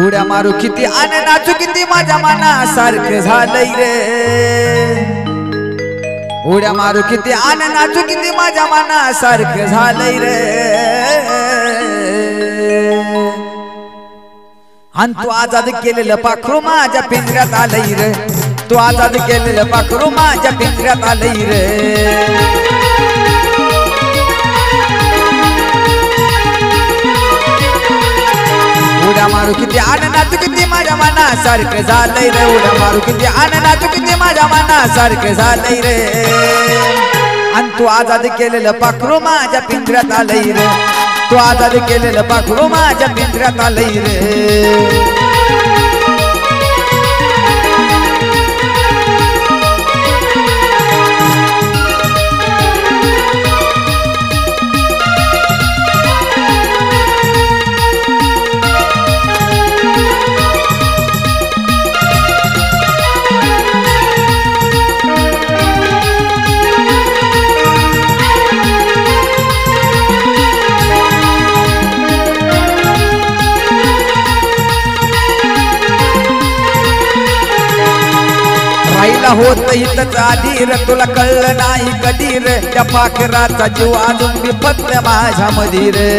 उड्या मारू किती आणि नाचू किती माझ्या मनासारखं झालंय रे। उड्या मारू किती आणि नाचू किती माझ्या मनासारखं झालंय रे। आणि तू आजाद केलेलं पाखरू माझ्या पिंजऱ्यात आलंय रे। तू आजाद केलेलं पाखरू माझ्या पिंजऱ्यात आलंय रे। उड्या मारू किती आणि नाचू किती माझ्या मनासारखं झालंय रे। उड्या मारू किती आणि नाचू किती माझ्या मनासारखं झालंय रे। आणि तू आजाद केलेलं पाखरू माझ्या पिंजऱ्यात आलंय रे। तू आजाद केलेलं पाखरू माझ्या पिंजऱ्यात आलंय रे। राहिला होत इथंच आधी रे, तुला कळलं नाही कधी रे। त्या पाखराचा जीव अजून बिफतला माझ्या मधी रे।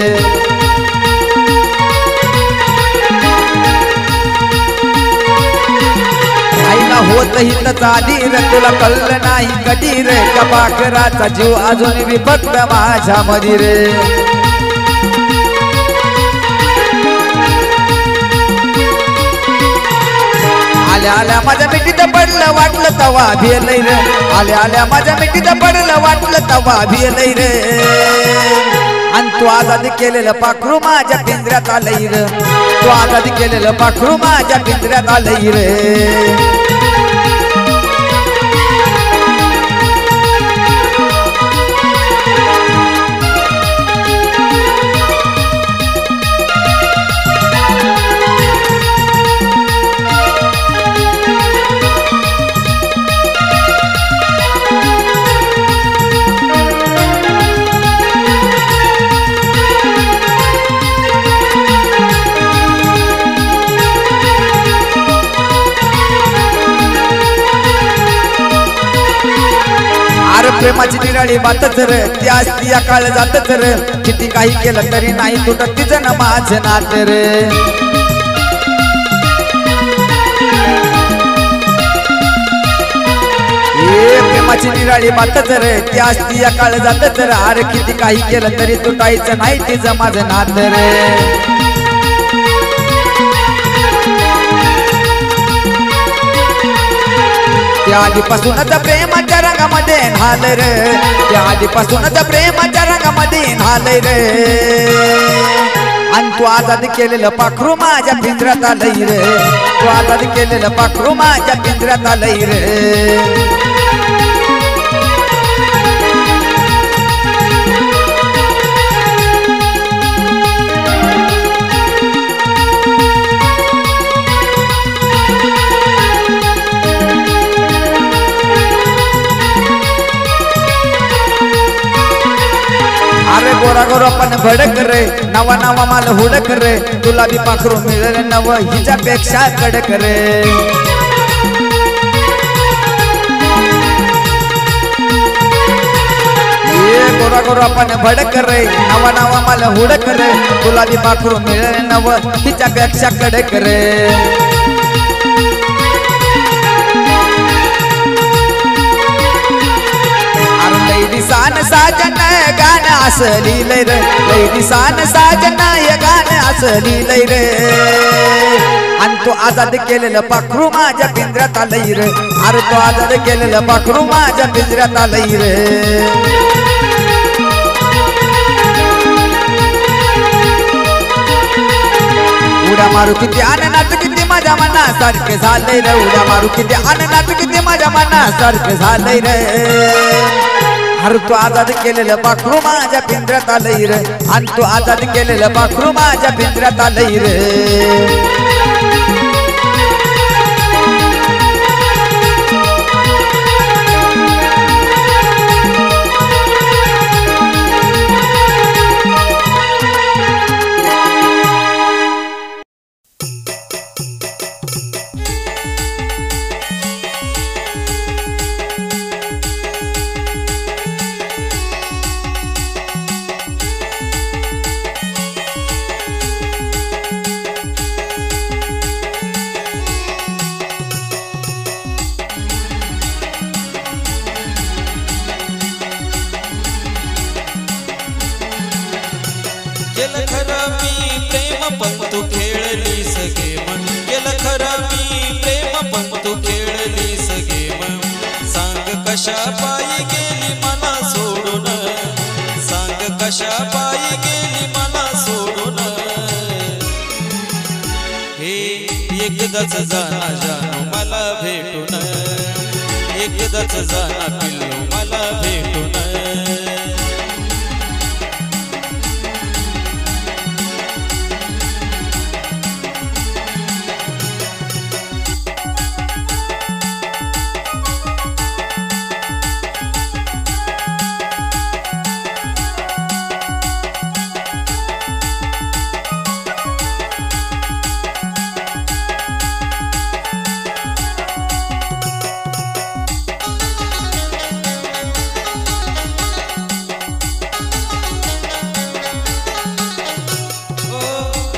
राहिला होत इथंच आधी रे, तुला कळलं नाही कधी रे। त्या पाखराचा जीव अजून बिफतला माझ्या मधी रे। आल्या आल्या माझ्या मिठीत पडलं वाटलं तवा भिलय रे। आल्या आल्या माझ्या मिठीत पडलं वाटलं तवा भिलय रे। आणि तू आजाद केलेलं पाखरू माझ्या पिंजऱ्यात आलंय रे। तू आजाद केलेलं पाखरू माझ्या पिंजऱ्यात आलंय रे। प्रेमाची निराळी बातच रे, ती असती या काळ जातच रे। किती काही केलं तरी नाही तुटत तिचं ना माझं नात रे। प्रेमाची निराळी बातच रे, ती असती या काळ जातच रे। अरे किती काही केलं तरी तुटायचं नाही तिचं माझं नात रे। त्या आधीपासूनच प्रेमाच्या रंगामध्ये न्हालय रे। त्या आधीपासूनच प्रेमाच्या रंगामध्ये न्हालय रे। आणि तू आजाद केलेलं पाखरू माझ्या पिंजऱ्यात आलंय रे। तू आजाद केलेलं पाखरू माझ्या पिंजऱ्यात आलंय रे। अरे गोरा गोरा पण भडक रे, नवा नवा माल हुडक रे। तुला बी पाखरू मिळेल नव हिच्यापेक्षा कडक रे। गोरा गोरा पण भडक रे, नवा नवा माल हुडक रे। तुला बी पाखरू मिळेल नव हिच्यापेक्षा कडक रे। दिसान साजन गाणं असं लिहिलंय रे। लय दिसान साजन गाणं असं लिहिलंय रे। आणि तू आजाद केलेलं पाखरू माझ्या पिंजऱ्यात आलंय रे। अरे तू आजाद केलेलं पाखरू माझ्या पिंजऱ्यात आलंय रे। उड्या मारू किती आणि नाचू किती माझ्या मनासारखं झालंय रे। उड्या मारू किती आणि नाचू किती माझ्या मनासारखं झालंय रे। अरे तू आजाद केलेलं पाखरू माझ्या पिंजऱ्यात आलंय रे। आणि तू आजाद केलेलं पाखरू माझ्या पिंजऱ्यात आलंय रे। कशा पायी गेली मला सोडून, सांग कशा पायी गेली मला सोडून. हे एकदाच जाना जानू मला भेटून, एकदाच जाना पिल्लू मला भेटून.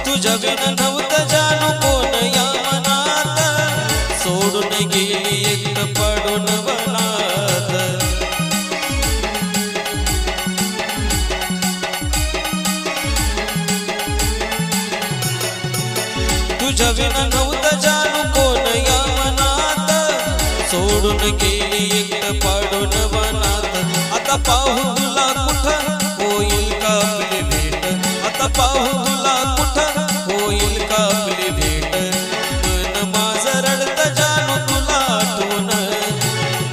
तुझ्या बिन नव्हतं जानू कोण या मनात, सोडून गेली एकटं पडून वनात. तुझ्या बिन नव्हतं जानू कोण या मनात, सोडून गेली एकटं पडून वनात. आता पाहू तुला कुठं होईल का आपली भेट, आता पाहू तुला कुठं होईल का आपली भेट. मन माझं रडतं जानू तुला आठवून,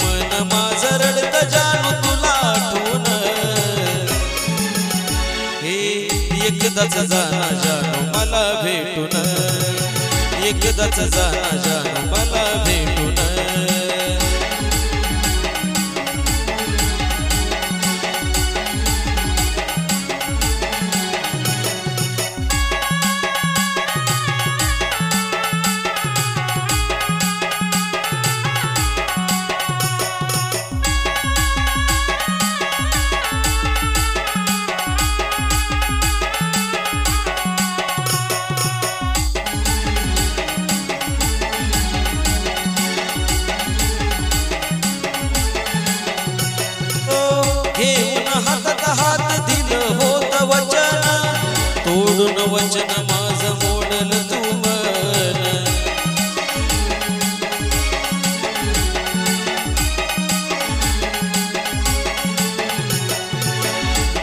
मन माझं रडतं जानू तुला आठवून. हे एकदाच जाना जानू मला भेटून, एकदाच जाना जानू मला भेटून. घेऊन हातात हात दिलं होत वचन, तोडून वचन माझं मोडल तू मन.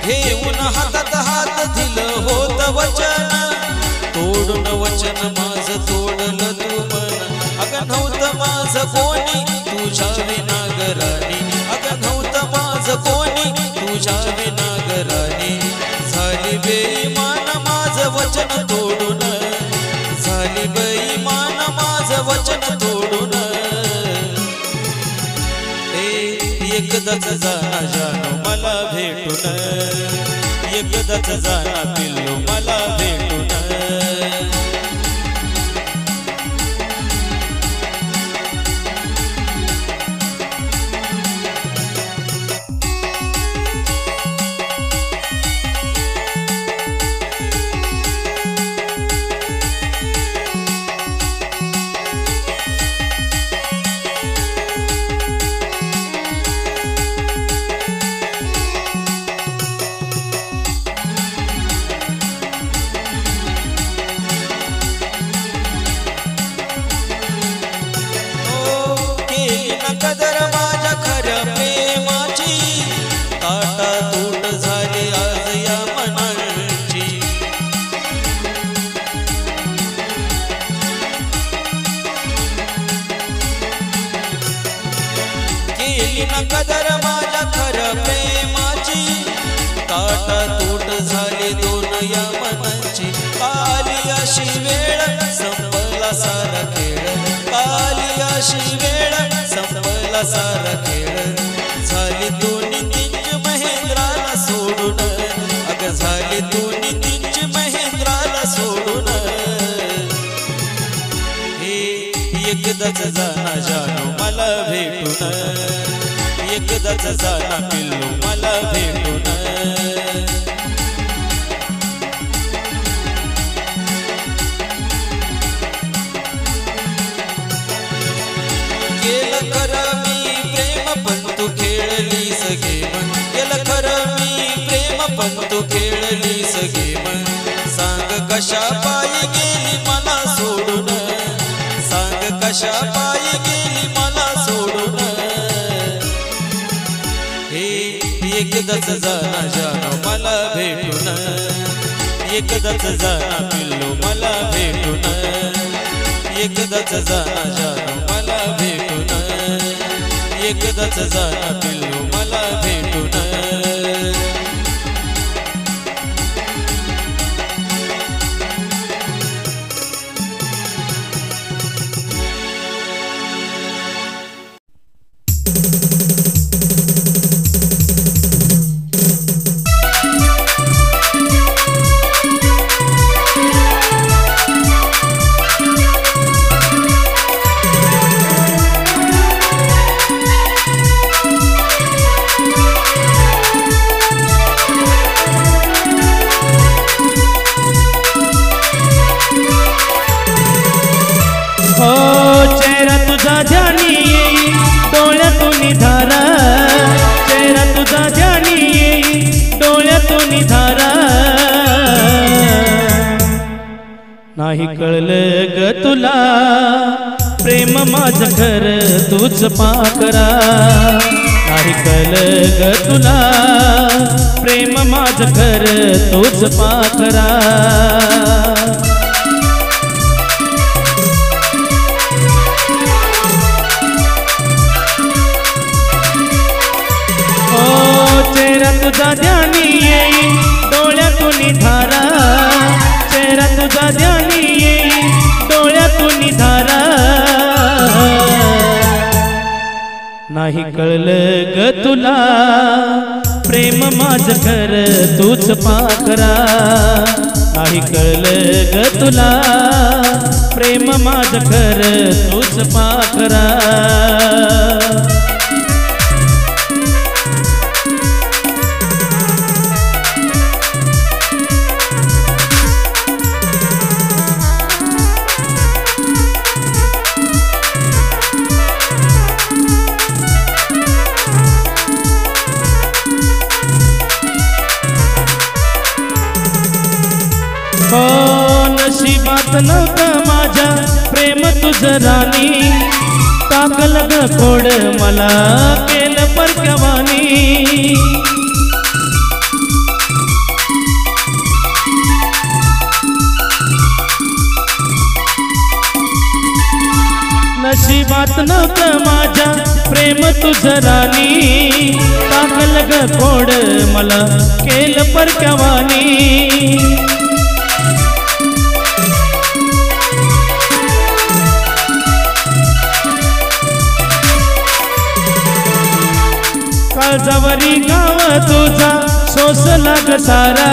घेऊन हातात हात दिलं होत वचन, तोडून वचन माझं तोडल तू मन. अगं नव्हतं माझं कोणी तुझ्या विनागराणी, अगं नव्हतं माझं कोणी तुझ्या विनागराणी. झाली बेईमान माझं वचन तोडून, झाली बेईमान माझं वचन तोडून. एकदाच जाना जानू मला भेटून, एकदाच जाना पिल्लू मला भेटून. कदर माझ्या खऱ्या प्रेमाची, ताटा तूट झाली आज या मनाची. केली ना कदर माझ्या खऱ्या प्रेमाची, ताटा तूट झाली दोन या मनाची. आली अशी वेळ संपला सारा खेळ, आली अशी वेळ संपला सारा खेळ. झाली दोन्ही तींच महेंद्राला सोडून, अगं झाली दोन्ही तींच महेंद्राला सोडून. हे एकदाच जाना जानू मला भेटून, एकदाच जाना पिल्लू मला भेटून. केलं खरं मी प्रेम पण तू खेळलीस गेम, केलं खरं मी प्रेम पण तू खेळलीस गेम. सांग कशा पायी गेली मला सोडून, सांग कशा पायी गेली मला सोडून. एकदाच जाना जानो मला भेटून, एकदाच जाना पिल्लू मला भेटून, एकदाच जाना जानो मला भेटून, एकदाच जाना पिल्लू मला भेटून. चेहरा तुझा ध्यानी येई डोळ्यातून धारा, चेहरा तुझा ध्यानी येई डोळ्यातून धारा. नाही कळलं ग तुला प्रेम माझं खरं तूच पाकरा. नाही कळलं ग तुला प्रेम माझं खरं तूच पाकरा. चेहरा तुझा ध्यानी येई डोळ्यातून धारा, चेहरा तुझा ध्यानी येई डोळ्यातून धारा. नाही कळलं ग तुला प्रेम माझं खरं तूच पाकरा. नाही कळलं ग तुला प्रेम माझं खरं तूच पाकरा. नशिबात नव्हतं माझ्या प्रेम तुझं राणी, टाकलं ग खोड मला केलं परक्यावानी. नशिबात नव्हतं माझ्या प्रेम तुझं राणी, टाकलं ग खोड मला केलं परक्यावानी. काळजावरी गाव तुझा सोसला ग सारा,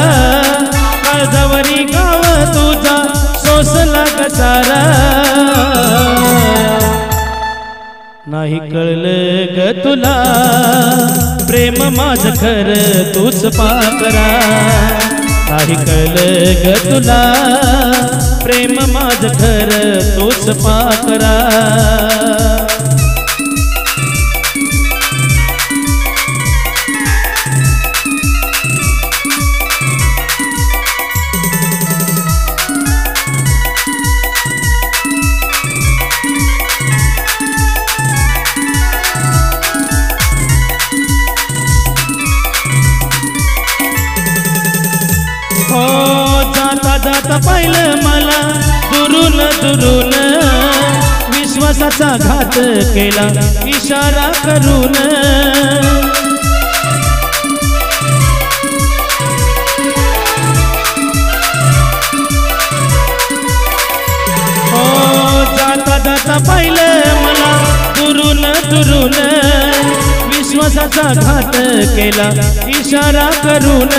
काळजावरी गाव तुझा सोसला ग सारा. नाही कळलं ग तुला प्रेम माझं खरं तूच पाकरा. नाही कळलं ग तुला प्रेम माझं खरं तूच पाकरा. जाता जाता पाहिलं मला दुरून दुरून, विश्वासाचा घात केला इशारा करून. जाता जाता पाहिलं मला दुरून दुरून, विश्वासाचा घात केला इशारा करून.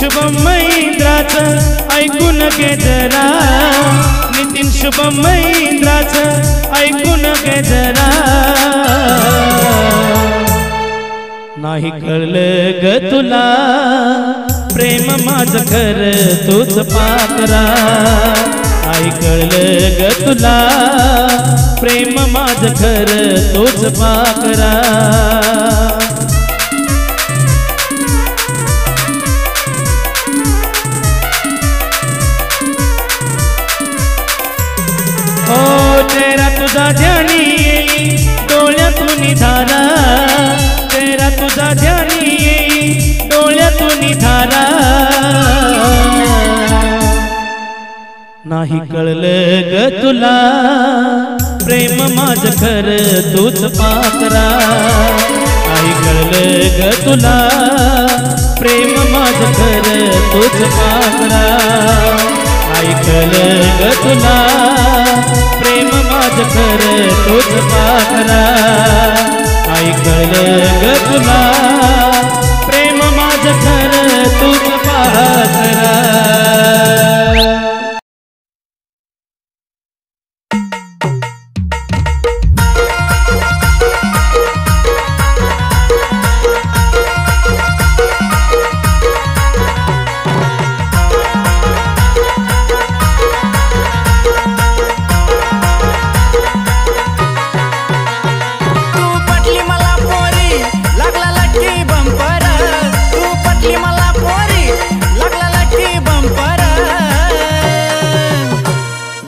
शुभम महेंद्राचं ऐकून घे जरा, नितीन शुभम महेंद्राचं ऐकून घे जरा. नाही कळलं ग तुला प्रेम माझं खरं तूच पाकरा. नाही कळलं ग तुला प्रेम माझं खरं तूच पाकरा. नाही कळलं ग तुला प्रेम माझं खरं तूच पाकरा नाही कळलं ग तुला प्रेम माझं खरं तूच पाकरा नाही कळलं ग तुला प्रेम माझं खरं तूच पाकरा नाही कळलं ग तुला प्रेम माझं खरं तूच पाकरा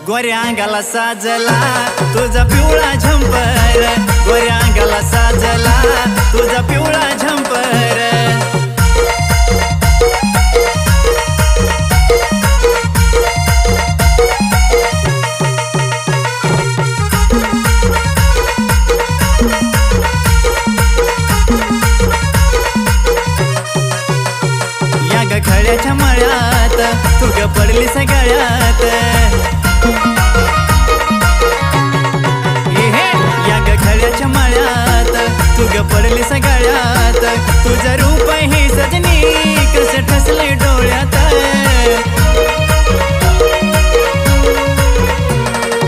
गोऱ्या अंगाला साजला तुझा पिवळा झंपर गोऱ्या अंगाला साजला तुझा पिवळा झंपर या ग खड्याच्या मळ्यात तू ग पडली सगळ्यात तू ग पडली सगळ्यात तुझं रूप ही सजनी कसं ठसले डोळ्यात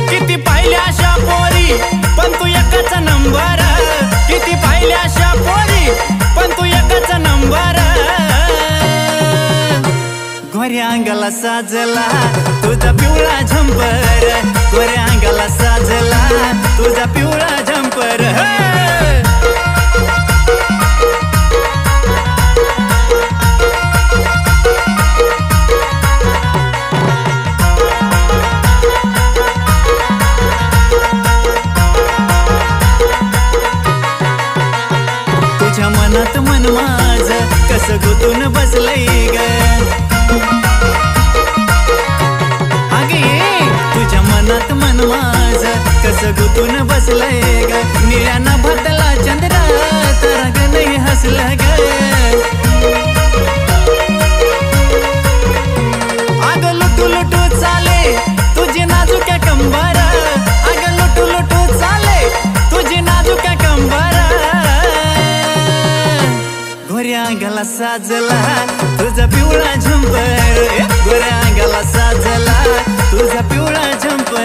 किती पाहिल्या अशा पोरी पण तू एकाचा नंबर किती पाहिल्या अशा पोरी पण तू एकाचा नंबर गोऱ्या अंगाला साजला तुझा पिवळा झंपर गोऱ्या अंगाला साजला तुझा पिवळा झंपर तुझ्या मनात मन माझ कसं गुतून बसलंय ग तुझ्या मनात मन माझ कसं गुतून बसलंय ग निळ्यानं भरतला चंद्र तर ग नाही हसलं ग अग लुटू लुटू चाले तुझी नाजुक्या कंबर अग लुटू लुटू चाले तुझी नाजुक्या कंबर गोऱ्या अंगाला साजला तुझा पिवळा झंपर गोऱ्या अंगाला साजला तुझा पिवळा झंपर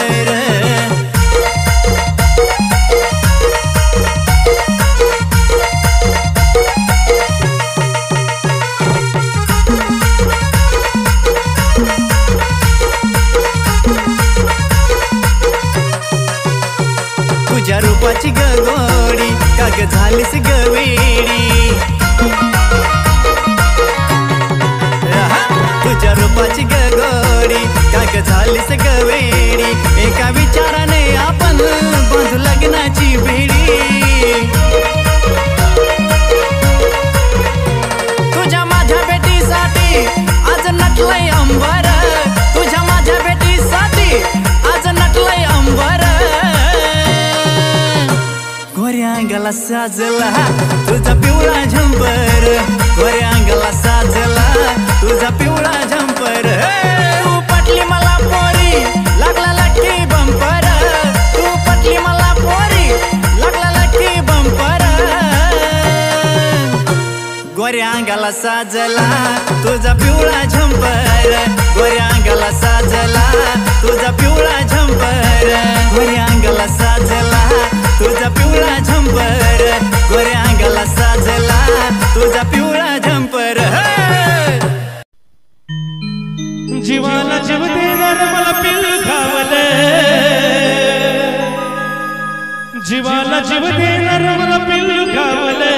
तुझ्या रूपाची गगोडी काग झालीस गवेडी तुझ्या रूपाची गगोडी काग झालीस गवेडी एका विचाराने आपण बांधू लग्नाची बेडी तुझ्या माझ्या बेटीसाठी आज नटलंय अंबर तुझ्या माझ्या बेटीसाठी आज नटलंय अंबर गोऱ्या अंगाला साजला तुझा पिवळा झंपर गोऱ्या अंगाला साजला तुझा पिवळा झंपर तू पटली मला पोरी लागला लक्की बंपर तू पटली मला पोरी लागला लक्की बंपर गोऱ्या अंगाला साजला तुझा पिवळा झंपर गोऱ्या अंगाला साजला तुझा पिवळा झंपर गोऱ्या अंगाला साजला तुझा पिवळा झंपर गोऱ्या अंगाला साजला तुझा पिवळा झंपर जीवाला जीव देणार मला पिल्लू खावले जीवाला जीव देणार मला पिल्लू खावले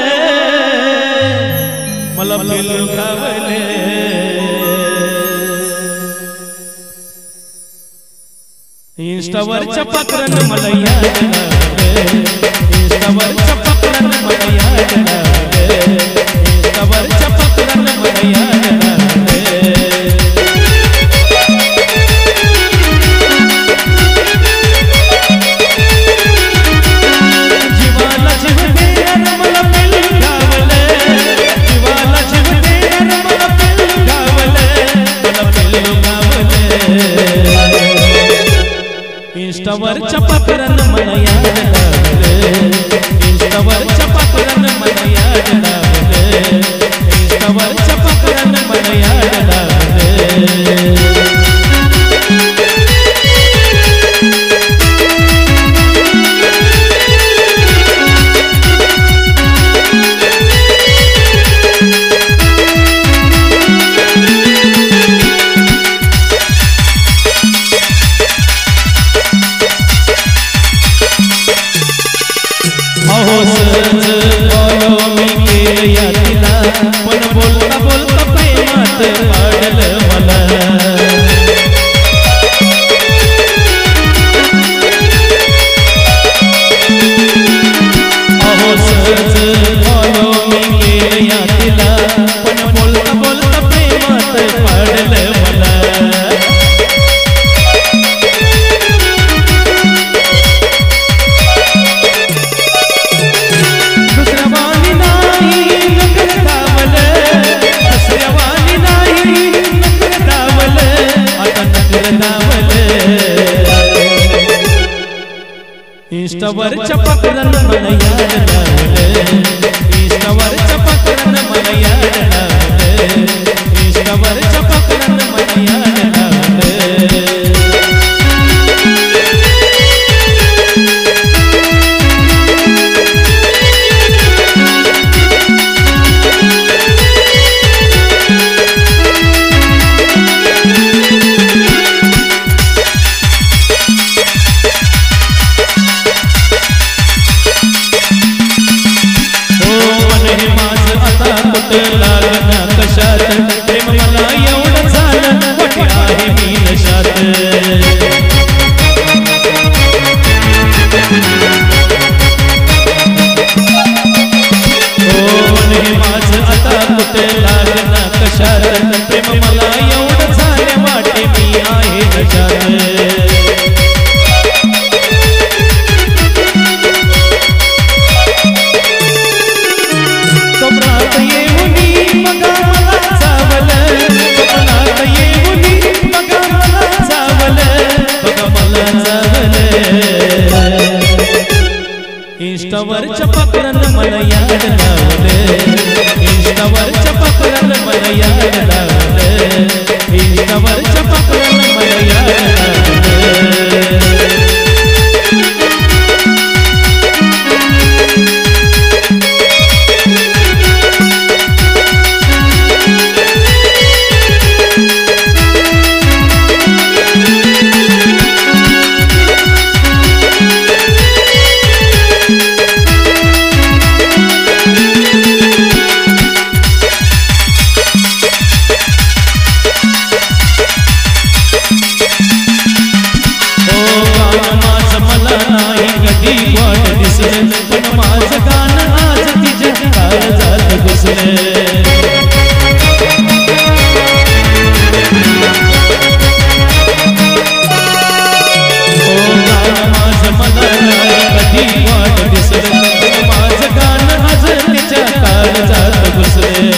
मला पिल्लू खावले इंस्टावरच्या पाखरानं मला याद लागले इंस्टावरच्या पाखरानं मला याद लागले इंस्टावरच्या पाखरानं मला याद लागले अहो सहज फॉलो मी केलं या तिला पण बोलता बोलता प्रेमात पाडलं मला अहो सहज फॉलो मी केलं या तिला पण बोलता बोलता प्रेमात पाडलं मला इंस्टावरच्या पकडन मला याड लावलं इंस्टावरच्या पकडन मला याड लावलं इंस्टावरच्या पकडन मला याड लावलं लागना कशात प्रेम मला एवढं झालं मोठी आहे मी नशात हे माझं आता कुठे लागना कशात प्रेम मला एवढं झालं वाटे मी आहे नशात स्वप्नात येऊनी बघा मला चावलं स्वप्नात येऊनी बघा मला चावलं बघा मला चावलं इंस्टावरच्या पकडन मला याड लावलं इंस्टावरच्या पकडन मला याड लावलं इंस्टावरच्या पकडन मला याड लावलं पण माझं गाणं आज तिच्या काळजात घुसलं गाणं माझं मला नाही कधी वाट दिसलं पण माझं गाणं आज तिच्या काळजात घुसलं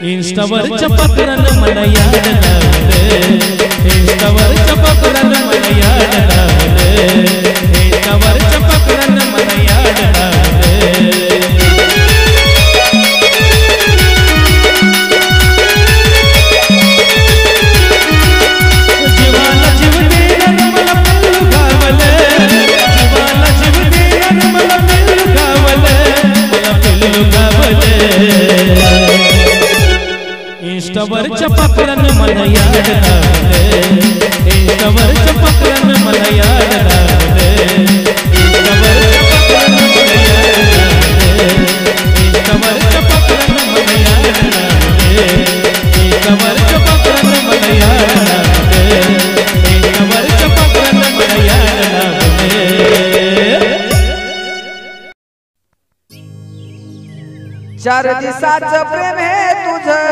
इंस्टावरच्या पकडन मला याड लावलं इंस्टावरच्या पकडन मला याड लावलं इंस्टावरच्या पकडन मला याड लावलं जीवाला जीव देणार मला पिल्लू गावलं जीवाला जीव देणार मला पिल्लू गावलं मला पिल्लू गावलं इंस्टावरच्या पकडन मला याड लावलं इंस्टावरच्या पकडन मला याड लावलं इंस्टावरच्या पकडन मला याड लावलं इंस्टावरच्या पकडन मला याड लावलं इंस्टावरच्या पकडन मला याड लावलं इंस्टावरच्या पकडन मला याड लावलं चार दिवसाचं प्रेम हे तुझं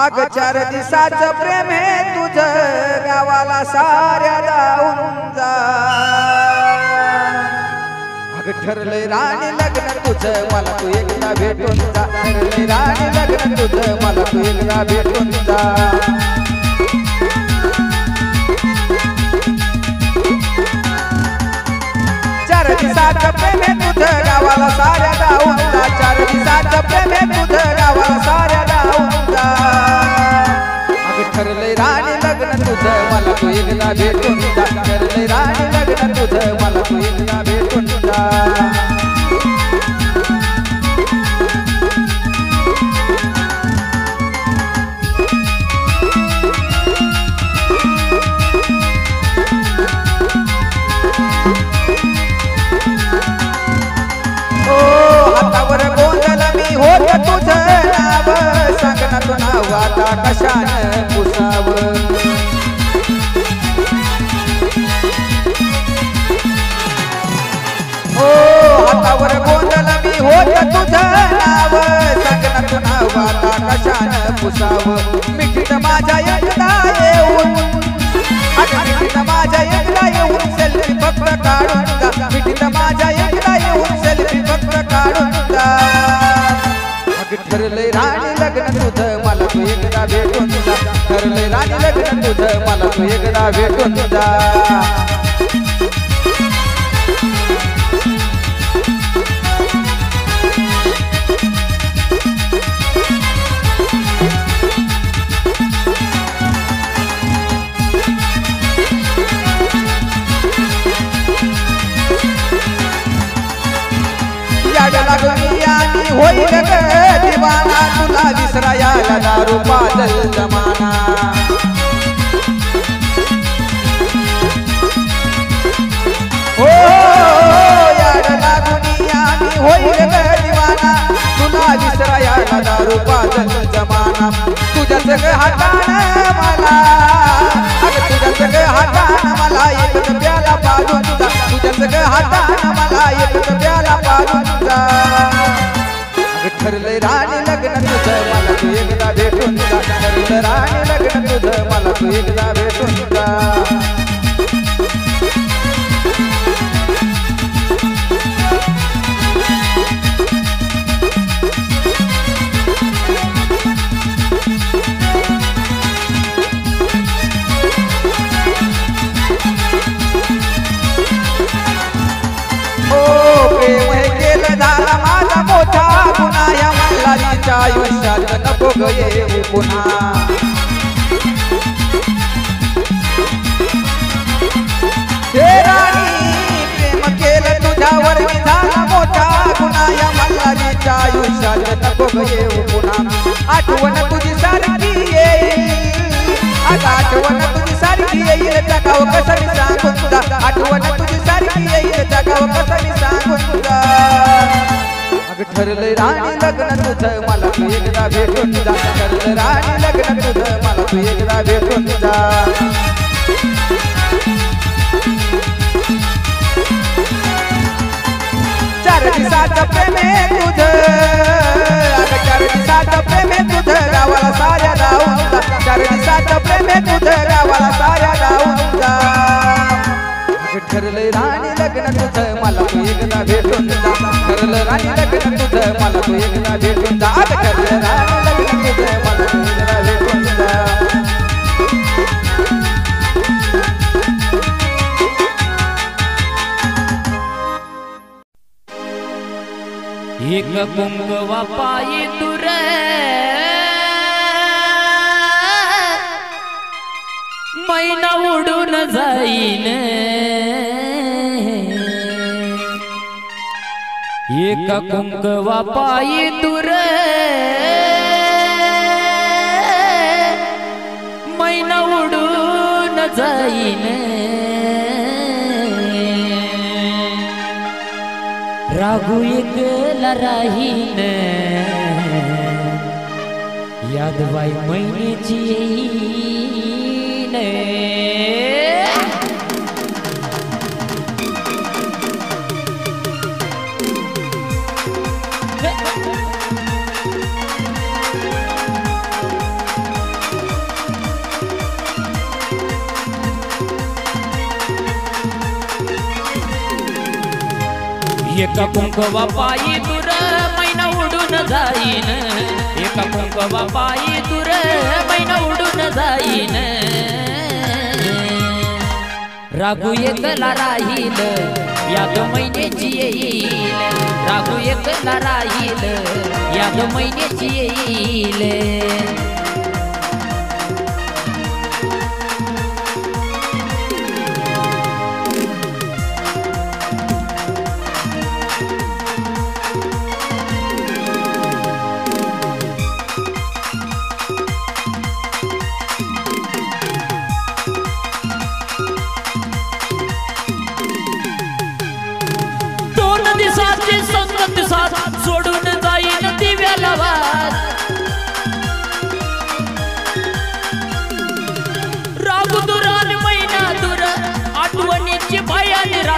अग 4 दिवसाचं प्रेम हे तुझं गावाला साऱ्या जाऊन जा अग ठरलंय राणी लग्न तुझं मला तू एकदा भेटून जा ठरलंय राणी लग्न तुझं मला तू एकदा भेटून जा 4 दिवसाचं प्रेम हे तुझं गावाला साऱ्या जाऊन जा 4 दिवसाचं प्रेम हे तुझं गावाला साऱ्या जाऊन जा अग एकदा भेटून जा ठरलंय राणी लग्न तुझं मला तू एकदा भेटून जा हातावर गोंधळ मी होत तुझं नाव सांग ना तू नाव आता कशानं पुसावं हातावर गोंधळ मी होत तुझं नाव सांग ना तू नाव आता कशानं पुसावं मिठीत माझ्या एकदा येऊन मिठीत माझ्या एकदा येऊन सेल्फी फक्त काढून जा मिठीत माझ्या एकदा येऊन सेल्फी फक्त काढून जा ठरलंय राणी लग्न तुझं मला तू एकदा भेटून जा ठरलंय राणी लग्न तुझं मला तू एकदा भेटून जा लागली आणि होईल ग दिवाना तुला विसरायला दारू पाजल जमाना हो याड लागली आणि होईल ग दिवाना तुला विसरायला दारू पाजल जमाना तुझ्या सगळं हातानं मला तुझ्या सगळं हातानं मला एक प्याला पाजून जा तुझ्या सगळं हातानं मला एक प्याला पाजून जा ठरलंय राणी लग्न तुझं मला तू एकदा भेटून जा ठरलं राणी लग्न तुझं मला तू एकदा भेटून जा प्रेम हे केलं झाला माझा मोठा गुन्हा या मल्हारीच्या आयुष्यात नको ग येऊ पुन्हा हे राणी प्रेम केलं तुझ्यावर मी झाला मोठा गुन्हा या मल्हारीच्या आयुष्यात नको ग येऊ पुन्हा आठवण तुझी सारखी येईल आठवण तुझी सारखी येईल जगाव कसं मी सांगून जा आठवण तुझी सारखी येईल जगाव कसं मी सांगून जा ठरलंय राणी लग्न तुझं मला तू एकदा भेटून जा ठरलं राणी लग्न तुझं मला तू एकदा भेटून जा चार दिवसाचं प्रेम तुझं 4 दिवसाचं प्रेम तुझं गावाला साऱ्या जाऊन जा 4 दिवसाचं प्रेम तुझं गावाला साऱ्या जाऊन जा ठरलंय राणी लग्न तुझं मला तू एकदा भेटून जा ठरलं राणी लग्न तुझं मला तू एकदा भेटून जा ठरलं राणी लग्न तुझं मला तू एकदा भेटून जा एक कुंकवा पायी तुर मैना उडून जाईन एक कुंकवा पायी तुर मैना उडून जाईन राघू एकला राहीन यादवाई महिन्याची येईन एका कुंकवा पायी दूर मैना उडून जाईन एका कुंकवा पायी दूर मैना उडून जाईन राघू एकला राहील याद महिन्याची येईल राघू एकला राहील याद महिन्याची येईल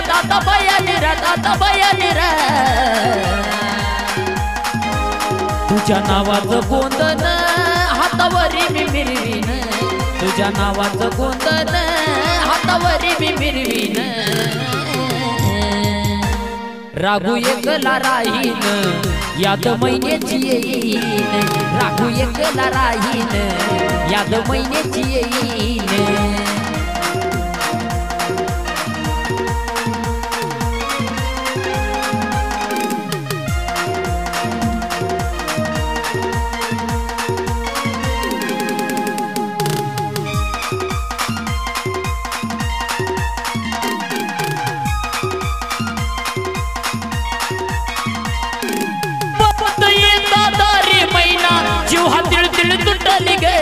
दादा बयानी रे दादा बयानी रे तुझ्या नावाचं गोंधन हातावरी मी मिरवीन तुझ्या नावाचं गोंधन हातावरी मी मिरवीन राघू एकला राहीन याद महिन्याची येईन राघू एकला राहीन याद महिन्याची येईन जीव हा तिळ तिळ तुटली गे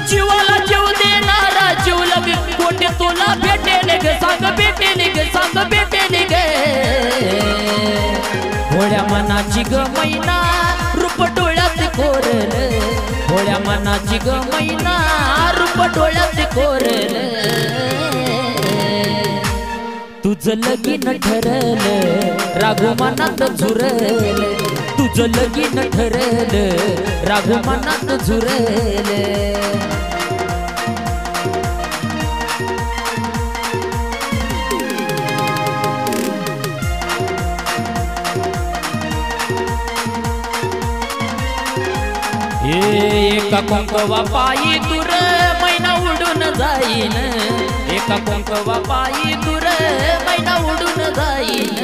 जीवाला जीव देणारा जीव लग कोटे तुला भेटेल गे सांग भेटेल गे सांग भेटेल गे भोळ्या मनाची ग मैना रूप डोळ्यात कोरल भोळ्या मनाची ग मैना रूप डोळ्यात कोरल तुझं लगीन ठरलं राघू मनात झुरल तुझं लगीन ठरलं राघू मनात झुरल एका कुंकवा पायी दूर मैना उडून जाईन एका कुंकवा पायी दूर मैना उडून जाईन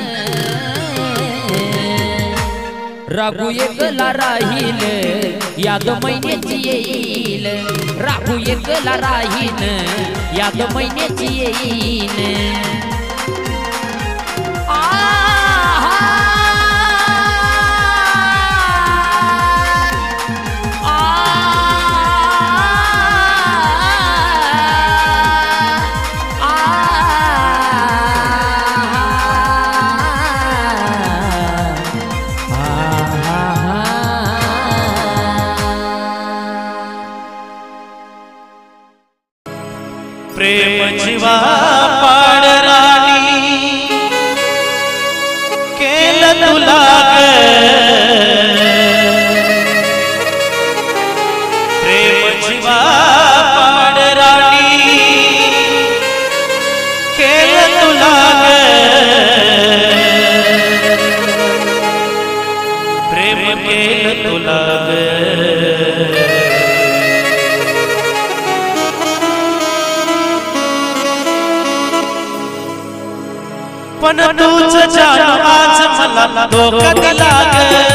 राघू एकला राहील याद महिन्याची येईल राघू एकला राहीन याद महिन्याची येईन प्रेम जीवा पाडराणी केलं तुला प्रेम जीवा पाडराणी केलं तुला प्रेम केलं तुला पण तूच जाणू आज मला धोका दिला ग